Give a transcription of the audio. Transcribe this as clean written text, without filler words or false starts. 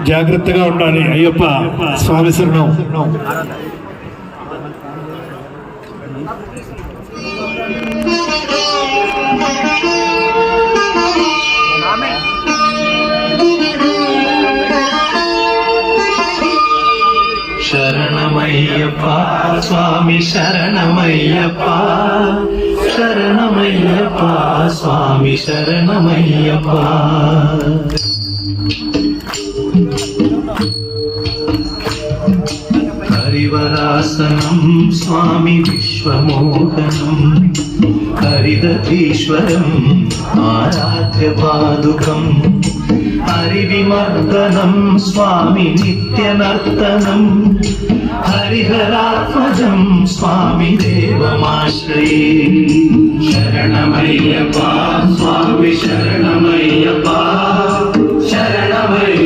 జాగ్రత్తగా ఉండాలి. అయ్యప్ప స్వామి శరణం. శరణమయ్యప్ప స్వామి శరణమయ్యప్ప, శరణమయ్యప్ప స్వామి శరణమయ్యప్ప. హరివరాసనం స్వామి విశ్వమోహనం, హరిదతీశ్వరం ఆరాధ్య పాదుకం, హరివిమర్దనం స్వామి నిత్యనర్తనం, హరిహరాత్మజం స్వామి దేవమాశ్రయే. శరణమయ్యప్ప స్వామి శరణమయ్యప్ప, శరణమయ్య